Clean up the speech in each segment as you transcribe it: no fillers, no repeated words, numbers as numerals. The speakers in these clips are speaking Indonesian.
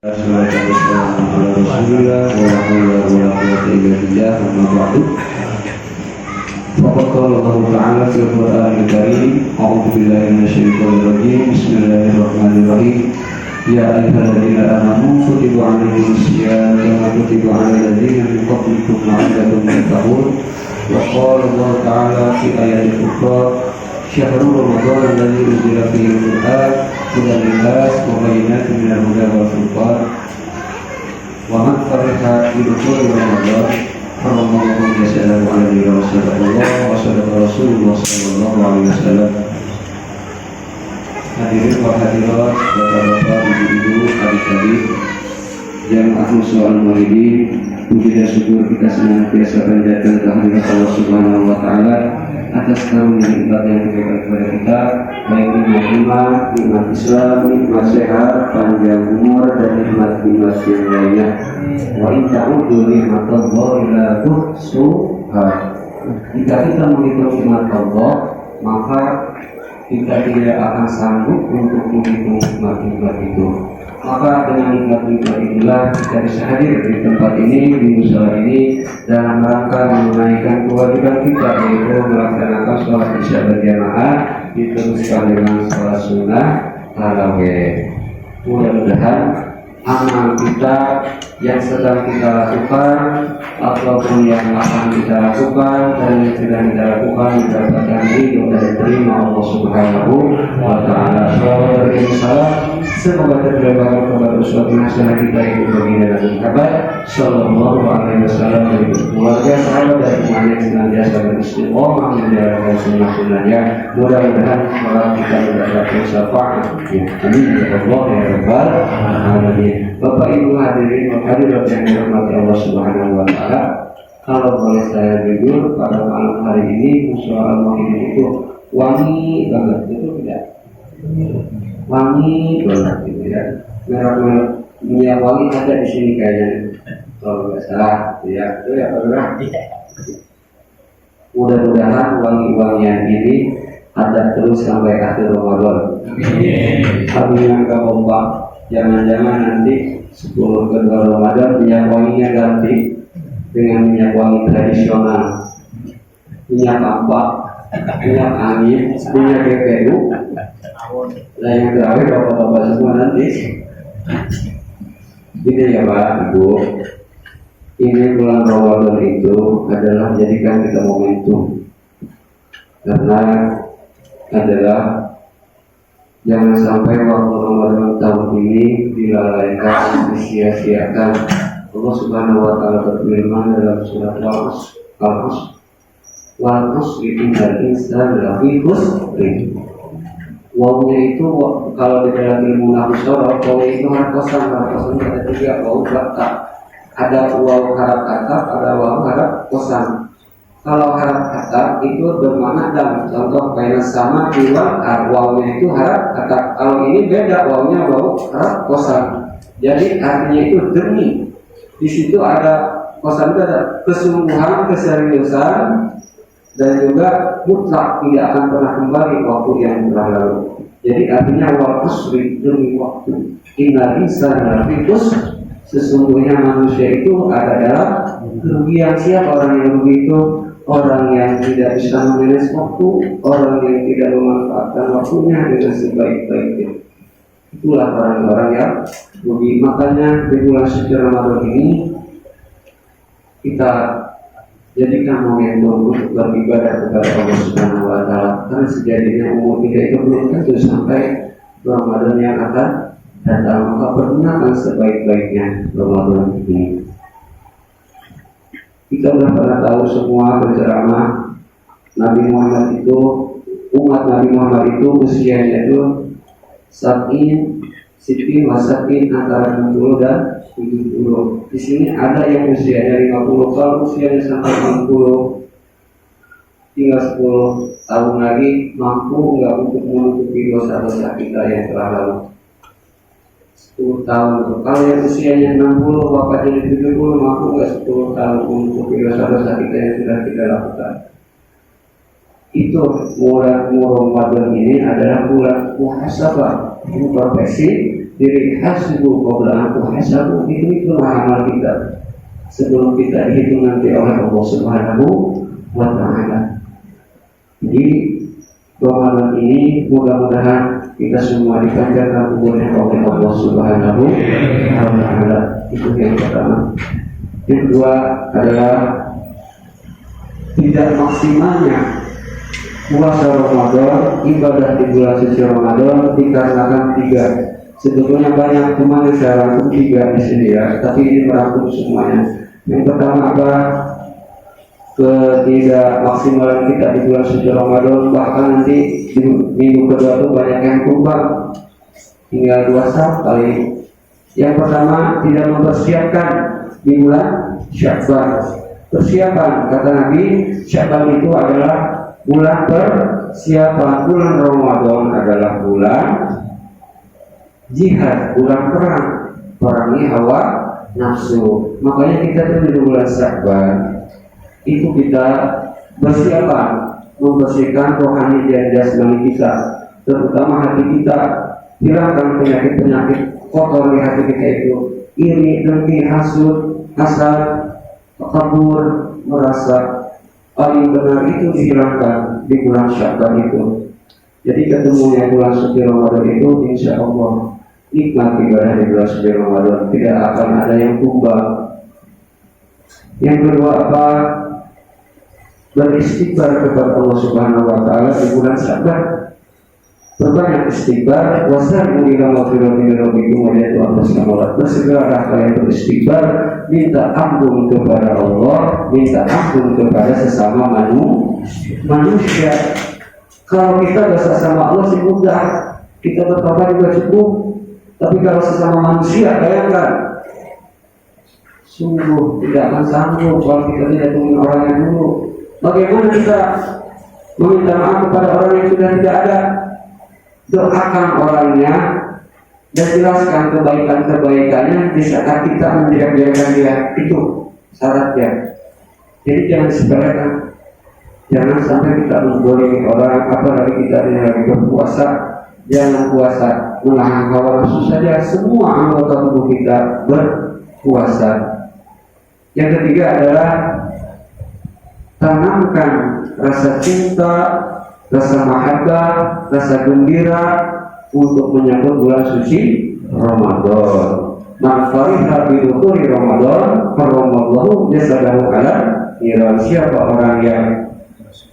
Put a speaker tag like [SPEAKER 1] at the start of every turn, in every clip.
[SPEAKER 1] Assalamualaikum warahmatullahi wabarakatuh. Faqad qala Allah Ta'ala fil Qur'anil Karim, a'udzu billahi minasyaitonir rajim. Bismillahirrahmanirrahim. Ya ayyuhalladzina amanu kutiba 'alaikumus syiyam kama kutiba 'alal ladzina min qablikum la'allakum tattaqun. Wa qala Allah Ta'ala fi ayatil ukhra, syahrul ramadan alladzi unzila fihi al-Qur'an hudan lin-nas wa bayyinatin minal huda wal furqan. Wa man fariha bi dukhuli ramadan faramadahu yasalahu alaihi wa sadaqa Rasulullah sallallahu alaihi wasallam. Hadirin wa hadirat, bapak-bapak, ibu-ibu, adik-adik yang ahlus wal muridin, puji dan syukur kita senantiasa panjatkan kehadirat Allah Subhanahu wa taala atas karunia nikmat yang diberikan kepada kita, baik nikmat iman, nikmat Islam, nikmat sehat, panjang umur, dan nikmat-nikmat yang lainnya. Wa in ta'udzu ni'matallahi la tuhsuha. Jika kita menghitung nikmat Allah, maka kita tidak akan sanggup untuk menghitung nikmat-nikmat itu. Maka dengan nikmat-nikmat itulah kita bisa hadir di tempat ini, di musala ini, dalam rangka menunaikan kewajiban kita, yaitu melaksanakan sholat isya berjamaah diteruskan dengan sholat sunnah tarawih. Mudah-mudahan amal kita yang sedang kita lakukan ataupun yang akan kita lakukan dan yang sudah kita lakukan mendapatkan ridho dan diterima Allah Subhanahu wa taala. Semoga terdapat kepada uswatun hasanah kita itu baginda Nabi Muhammad sallallahu alaihi wasallam dan keluarga sahabat dan umat yang senantiasa beristiqomah menjalankan sunnah-sunnahnya. Mudah-mudahan sholat kita mendapatkan syafaat. Amin ya Allah ya rabbal alamin. Bapak Ibu hadirin wa hadirat yang dirahmati Allah Subhanahu wa taala, kalau boleh saya jujur, pada malam hari ini musyawarah muhyiddin itu wangi banget, itu tidak? Wangi banget gitu ya. Merah-merah minyak wangi ada di sini kayaknya. Kalau nggak salah, ya itu ya Pak. Mudah-mudahan wangi-wangian ini ada terus sampai akhir Ramadan. Amin yang kompak. Jangan-jangan nanti 10 kedua Ramadan minyak wanginya ganti dengan minyak wangi tradisional, minyak ampak, minyak angin, minyak BPU. Nah yang terakhir bapak-bapak semua nanti. Ini ya Pak, Ibu, ini bulan Ramadan itu adalah jadikan kita momentum, karena adalah jangan sampai waktu Ramadan tahun ini dilalaikan, disia-siakan. Allah Subhanahu wa taala berfirman dalam surat Al-Qasas, wal usri innal insana lafi khusr. Wawnya itu kalau di dalam ilmu nahwu sorof, waw itu harap kosan ada 3 waw kata. Ada waw harap kata, ada waw harap kosan. Kalau harap kata itu bermakna dam. Contoh kayak sama dua wawnya itu harap kata. Kalau ini beda, wawnya waw harap kosan. Jadi artinya itu demi. Di situ ada kosan, itu ada kesungguhan, keseriusan, dan juga mutlak tidak akan pernah kembali waktu yang telah lalu. Jadi artinya wal usri, demi waktu. Innal insana lafi khusr. Sesungguhnya manusia itu ada dalam kerugian. Siapa orang yang rugi itu? Orang yang tidak bisa memanage waktu, orang yang tidak memanfaatkan waktunya dengan sebaik-baiknya. Itulah orang-orang yang rugi. Makanya di bulan suci Ramadan ini kita jadikan momentum untuk beribadah kepada Allah Subhanahu wa taala. Karena sejatinya umur kita itu belum tentu sampai Ramadan yang akan datang. Maka pergunakan sebaik-baiknya Ramadan ini. Kita sudah pernah tahu semua berceramah Nabi Muhammad itu, umat Nabi Muhammad itu usianya itu Sitin wasatin antara 60 dan 70. Di sini ada yang usianya 50. Kalau usianya sampai 60, tinggal 10 tahun lagi mampu nggak untuk menutupi dosa-dosa kita yang telah lalu. 10 tahun. Kalau yang usianya 60, bapak jadi 70, mampu nggak 10 tahun menutupi dosa-dosa kita yang sudah kita lakukan. Itu bulan Ramadan ini adalah bulan muhasabah, introspeksi diri hasibu qabla an hasabu, itu amal kita sebelum kita dihitung nanti oleh Allah Subhanahu wa Ta'ala. Jadi Ramadan ini mudah-mudahan kita semua dipanjangkan umurnya oleh Allah Subhanahu wa Ta'ala. Itu yang pertama. Yang kedua adalah tidak maksimalnya puasa Ramadan, ibadah di bulan suci Ramadan dikarenakan tiga. Sebetulnya banyak, cuma saya rangkum tiga di sini ya, tapi ini merangkum semuanya. Yang pertama apa? Ketidakmaksimalan kita di bulan suci Ramadan, bahkan nanti di minggu kedua itu banyak yang tumbang, tinggal 2 kali. Yang pertama, tidak mempersiapkan di bulan Sya'ban. Persiapan, kata Nabi, Sya'ban itu adalah bulan persiapan. Bulan Ramadan adalah bulan jihad, bulan perang, perangi hawa nafsu. Makanya kita tuh di bulan Sya'ban itu kita bersiapan membersihkan rohani dan jasmani kita, terutama hati kita. Hilangkan penyakit-penyakit kotor di hati kita itu, iri, dengki, hasud, hasad, takabur, merasa paling benar, itu dihilangkan di bulan Sya'ban itu. Jadi ketemunya bulan suci Ramadan itu insya Allah nikmat ibadah di bulan suci Ramadan, tidak akan ada yang tumbang. Yang kedua apa? Beristighfar kepada Allah Subhanahu wa Ta'ala di bulan Sya'ban. Perbanyak istighfar, wasari'u ila maghfiratin min rabbikum wa jannatin samawat. Bersegeralah kalian beristighfar, minta ampun kepada Allah, minta ampun kepada sesama manusia. Kalau kita bersama Allah sih mudah, kita bertobat juga cukup. Tapi kalau sesama manusia, bayangkan, sungguh tidak akan sanggup kalau kita tidak temuin orang yang dulu. Bagaimana kita meminta maaf kepada orang yang sudah tidak ada? Doakan orangnya dan jelaskan kebaikan-kebaikannya di saat kita menjaga dia. Itu syaratnya. Jadi jangan disepelekan. Jangan sampai kita menggolongi orang, apalagi kita lagi berpuasa. Jangan puasa menahan hawa nafsu saja. Semua anggota tubuh kita berpuasa. Yang ketiga adalah tanamkan rasa cinta, rasa mahabbah, rasa gembira untuk menyambut bulan suci Ramadan. Man fariha bi dukhuli Ramadan, faramallahu jasadahu ala niran. Siapa orang yang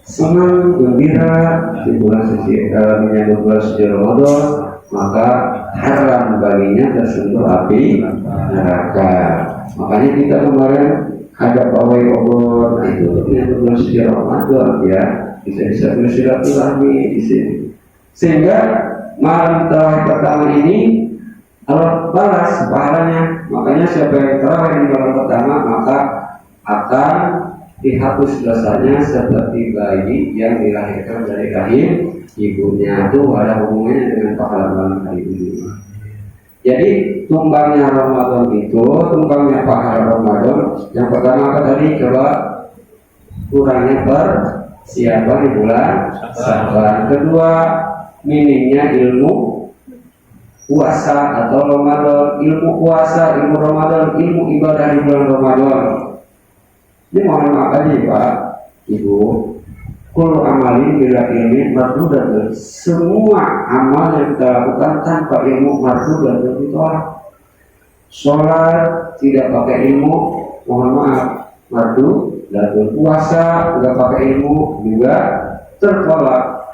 [SPEAKER 1] senang gembira di bulan suci menyambut bulan suci Ramadan, maka haram baginya tersentuh api neraka. Makanya kita kemarin ada pawai obor itu untuk menyambut bulan suci Ramadan ya. Bisa bersilaturahmi di sini. Sehingga malam tarawih pertama ini Allah balas pahalanya. Makanya siapa yang tarawih di malam pertama maka akan dihapus dosanya seperti bayi yang dilahirkan dari rahim ibunya. Itu ada hubungannya dengan pahala malam hari ini. Jadi tumbangnya Ramadan itu, tumbangnya pahala Ramadan. Yang pertama apa tadi? Coba kurangnya siapa di bulan Sya'ban. Kedua, minimnya ilmu puasa atau Ramadan. Ilmu puasa, ilmu Ramadan, ilmu ibadah di bulan Ramadan. Ini mohon maaf aja Pak, Ibu. Kullu amalin bila ilmi mardudatun. Semua amal yang kita lakukan tanpa ilmu mardudatun ditolak. Sholat tidak pakai ilmu, mohon maaf, mardu. Dan puasa udah pakai ilmu juga tertolak.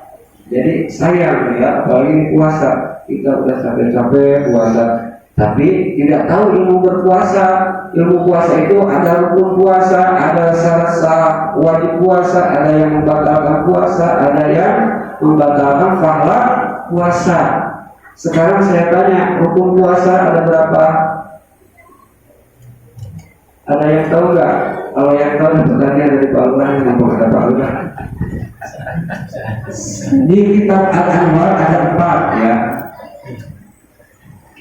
[SPEAKER 1] Jadi sayang ya, apalagi puasa kita udah capek-capek puasa, tapi tidak tahu ilmu berpuasa. Ilmu puasa itu ada rukun puasa, ada syarat wajib puasa, ada yang membatalkan puasa, ada yang membatalkan pahala puasa. Sekarang saya tanya, rukun puasa ada berapa? Ada yang tahu nggak? Kalau yang tahu sebenarnya ada di Pak Lurah, yang ada Pak Lurah. Di kitab Al-Anwar ada 4 ya.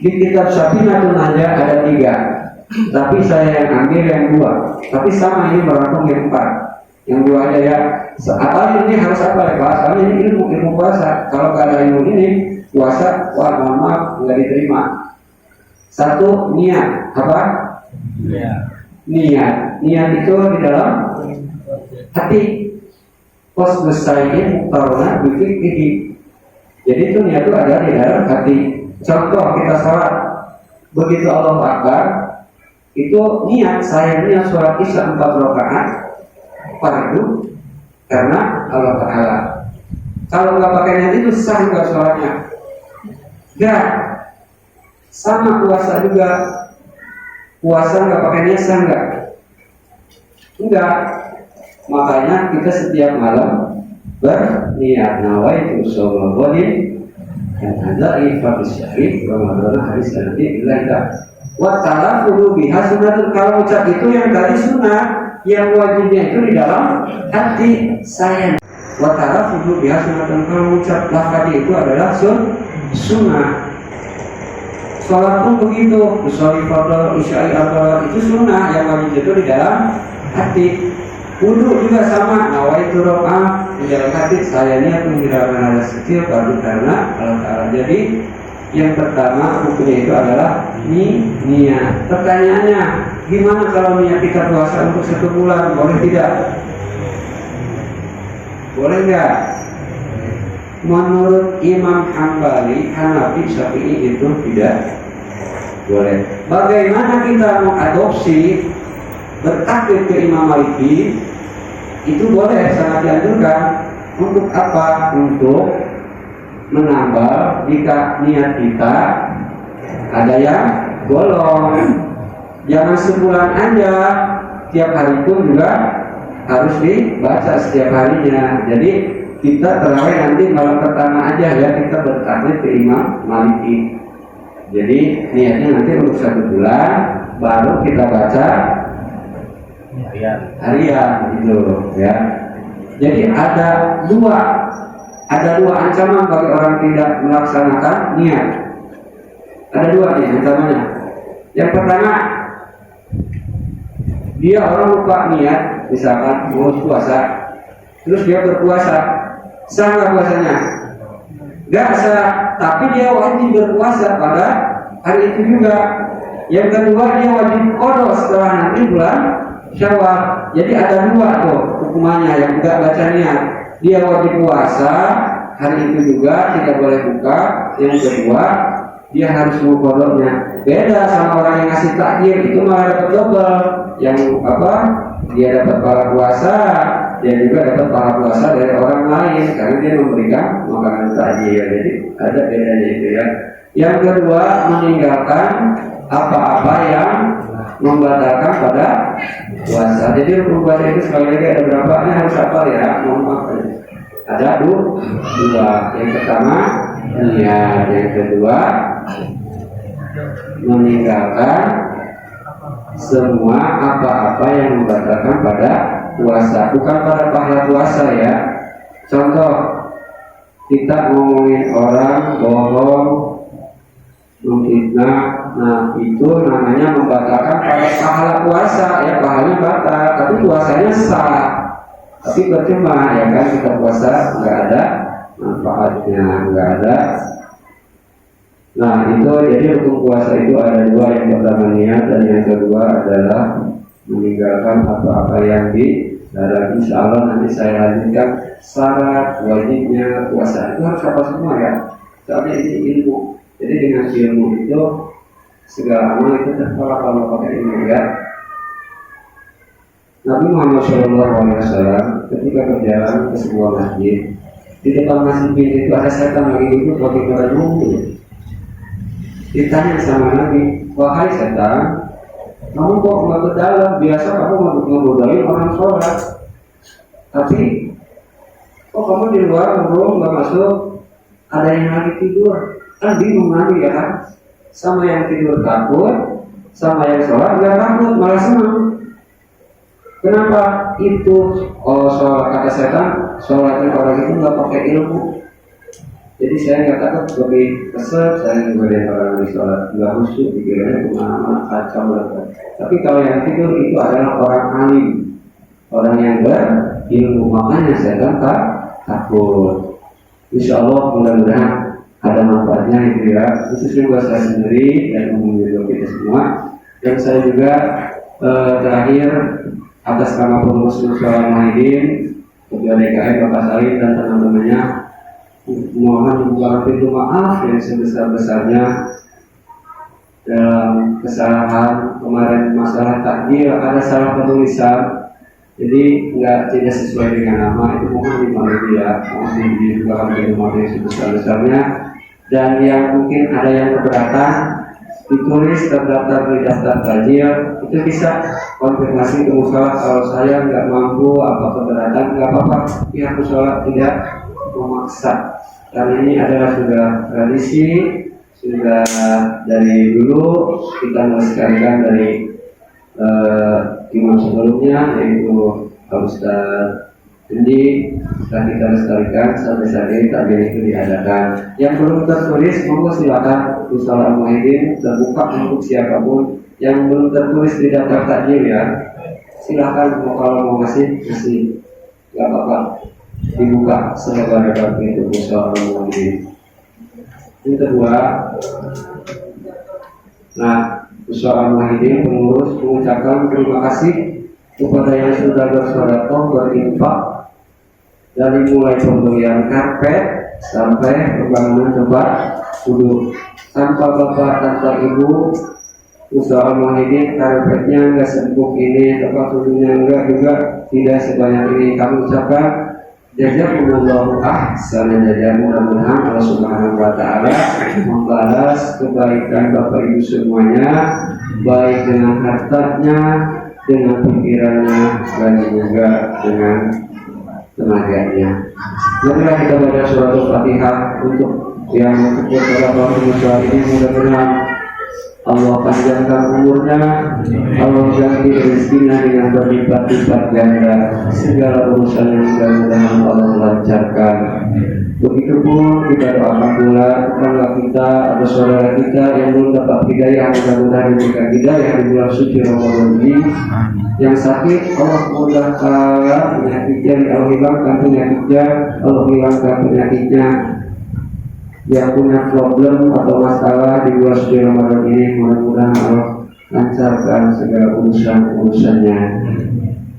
[SPEAKER 1] Di kitab Syafinatun Najah ada 3. Tapi saya yang ambil yang 2. Tapi sama ini merangkum yang 4. Yang 2 aja ya. Apa ini harus apa ya Pak? Soalnya ini ilmu puasa. Kalau nggak ada ilmu ini puasa, wah mohon maaf nggak diterima. Satu, niat. Apa? Niat itu di dalam hati. Pos besarnya muktarona bikin ini. Jadi itu niat itu ada di dalam hati. Contoh kita sholat, begitu Allah Akbar, itu niat saya niat sholat isya 4 rakaat fardu karena Allah Taala. Kalau nggak pakai niat itu sah nggak sholatnya? Nggak. Sama puasa juga. Puasa nggak pakai niat sah nggak? Enggak. Makanya kita setiap malam berniat nawaitu shaumul ghadin dan ada ifadus syarif Ramadan hari nanti bila kita wa talaffuz biha sunnatul. Kalau ucap itu yang tadi sunnah, yang wajibnya itu di dalam hati saya. Wa talaffuz biha sunnatul. Kalau ucap lafaz itu adalah sunnah. Sholat pun begitu, sholat fardhu isya'i al itu sunnah, yang wajib itu di dalam hati. Wudu juga sama, nawaitu rakaat di dalam hati saya niat menghilangkan hadas kecil baru karena Allah Taala. Jadi yang pertama hukumnya itu adalah niat. Pertanyaannya, gimana kalau niat kita puasa untuk 1 bulan, boleh tidak? Boleh nggak? Menurut Imam Hambali, Hanafi, Syafi'i itu tidak boleh. Bagaimana kita mengadopsi bertaklid ke Imam Maliki? Itu boleh, sangat dianjurkan. Untuk apa? Untuk menambal jika niat kita ada yang bolong. Jangan sebulan aja, tiap hari pun juga harus dibaca setiap harinya. Jadi kita terawih nanti malam pertama aja ya, kita bertaklid ke Imam Maliki. Jadi niatnya nanti untuk 1 bulan, baru kita baca harian gitu ya. Jadi ada dua ancaman bagi orang tidak melaksanakan niat. Ada 2 nih ancamannya. Yang pertama, dia orang lupa niat, misalkan mau puasa, terus dia berpuasa, sah nggak puasanya? Nggak sah, tapi dia wajib berpuasa pada hari itu juga. Yang kedua, dia wajib qada setelah nanti bulan Syawal. Jadi ada 2 tuh hukumannya. Yang tidak baca niat, dia wajib puasa hari itu juga, tidak boleh buka. Yang kedua, dia harus mengqadanya. Beda sama orang yang ngasih takjil, itu malah dapat double. Yang apa? Dia dapat pahala puasa, dia juga dapat pahala puasa dari orang lain karena dia memberikan makanan takjil. Jadi ada bedanya itu ya. Yang kedua, meninggalkan apa-apa yang membatalkan pada puasa. Jadi rukun puasa itu sekali lagi ada berapa? Ini harus hafal ya. Mohon maaf. Ada 2. Yang pertama niat, yang kedua meninggalkan semua apa-apa yang membatalkan pada puasa. Bukan pada pahala puasa ya. Contoh, kita ngomongin orang bohong, memfitnah, nah itu namanya membatalkan pada pahala puasa ya, pahalanya batal, tapi puasanya sah. Tapi percuma ya kan, kita puasa nggak ada manfaatnya, nggak ada. Nah itu jadi rukun puasa itu ada 2, yang pertama niat dan yang kedua adalah meninggalkan apa-apa yang dilarang. Insya Allah nanti saya lanjutkan syarat wajibnya puasa. Itu harus apa semua ya, soalnya ini ilmu. Jadi dengan ilmu itu segala amal itu tertolak kalau pakai ilmu ya. Nabi Muhammad SAW ketika berjalan ke sebuah masjid, di depan masjid itu ada setan lagi duduk pakai kerana nunggu. Ditanya sama Nabi, wahai setan, kamu kok nggak ke dalam? Biasa kamu ngegodain orang sholat, tapi kok kamu di luar belum nggak masuk? Ada yang lagi tidur. Kan bingung Nabi ya kan, sama yang tidur takut, sama yang sholat nggak takut, malah senang. Kenapa itu? Oh, sholat, kata setan, sholatnya orang itu nggak pakai ilmu. Jadi saya nggak takut lebih kesel, saya ngegodain orang di sholat nggak khusyuk, pikirannya kemana-mana kacau lah. Tapi kalau yang tidur itu adalah orang alim, orang yang berilmu, makanya setan tak takut. Insya Allah mudah-mudahan ada manfaatnya itu ya, khususnya buat saya sendiri dan umum juga kita semua. Dan saya juga terakhir atas nama pengurus Musyawarah Muwahhidin Ketua DKI Bapak Salim dan teman-temannya mohon dibuka pintu maaf yang sebesar-besarnya dalam kesalahan kemarin masalah takdir, ada salah penulisan, jadi tidak sesuai dengan nama, itu mohon dimaklumi ya, mohon dibuka pintu maaf yang sebesar-besarnya. Dan yang mungkin ada yang keberatan ditulis terdaftar di daftar takdir, itu bisa konfirmasi ke musola. Kalau saya nggak mampu apa keberatan, nggak apa-apa, pihak musola tidak memaksa, karena ini adalah sudah tradisi, sudah dari dulu kita melestarikan dari imam sebelumnya, yaitu Pak Ustaz Jadi sudah kita lestarikan sampai saat ini takbir itu diadakan. Yang belum tertulis monggo silakan Musyawarah Muwahhidin terbuka untuk siapapun yang belum tertulis di daftar takjil ya. Silakan kalau mau ngasih nggak apa-apa, dibuka selebar-lebar pintu Musyawarah Muwahhidin. Yang kedua, nah Musyawarah Muwahhidin pengurus mengucapkan terima kasih kepada yang sudah bersedekah berinfak dari mulai pembelian karpet sampai pembangunan tempat duduk. Tanpa bapak, tanpa ibu, Musyawarah Muwahhidin karpetnya enggak sebuk ini, tempat duduknya enggak juga tidak sebanyak ini. Kami ucapkan jazakumullahu ahsana jazaa. Mudah-mudahan Allah Subhanahu wa taala membalas kebaikan Bapak Ibu semuanya, baik dengan hartanya, dengan pikirannya, dan juga dengan tenaganya. Marilah kita baca surat Al-Fatihah untuk yang kepada Bapak Ibu ini. Mudah-mudahan Allah panjangkan umurnya, Allah ganti rezekinya dengan berlipat-lipat ganda, segala urusan yang mudah-mudahan Allah lancarkan. Begitupun kita doakan pula tetangga kita atau saudara kita yang belum dapat hidayah, mudah-mudahan diberikan hidayah di bulan suci Ramadan ini. Yang sakit Allah mudahkan penyakitnya, Allah hilangkan penyakitnya, Allah hilangkan penyakitnya. Yang punya problem atau masalah di bulan suci Ramadan ini, mudah-mudahan Allah lancarkan segala urusan-urusannya.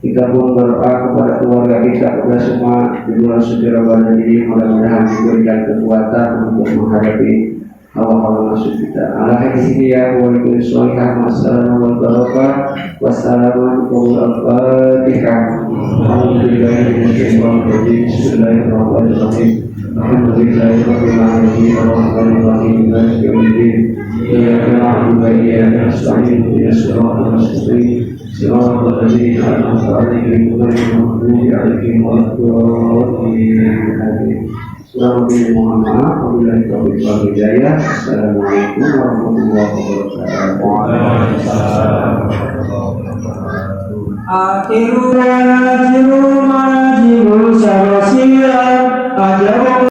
[SPEAKER 1] Kita pun berdoa kepada keluarga kita, kepada semua di bulan suci Ramadan ini, mudah-mudahan diberikan kekuatan untuk menghadapi hawa-hawa nafsu kita. Ala hadhihi wa kulli sholihah wassalamu warahmatullahi wassalamu al-Fatihah. Alhamdulillahi minasyaitonir rajim. Bismillahirrahmanirrahim. Alhamdulillahirabbil alamin arrahmanir rahim maliki yaumiddin. Iyyaka na'budu wa iyyaka nasta'in ihdinas siratal mustaqim صراط الذين أنعمت عليهم غير المغضوب عليهم ولا الضالين. Mohon maaf apabila taufiq wal hidayah. Assalamualaikum warahmatullahi wabarakatuh. Akhirul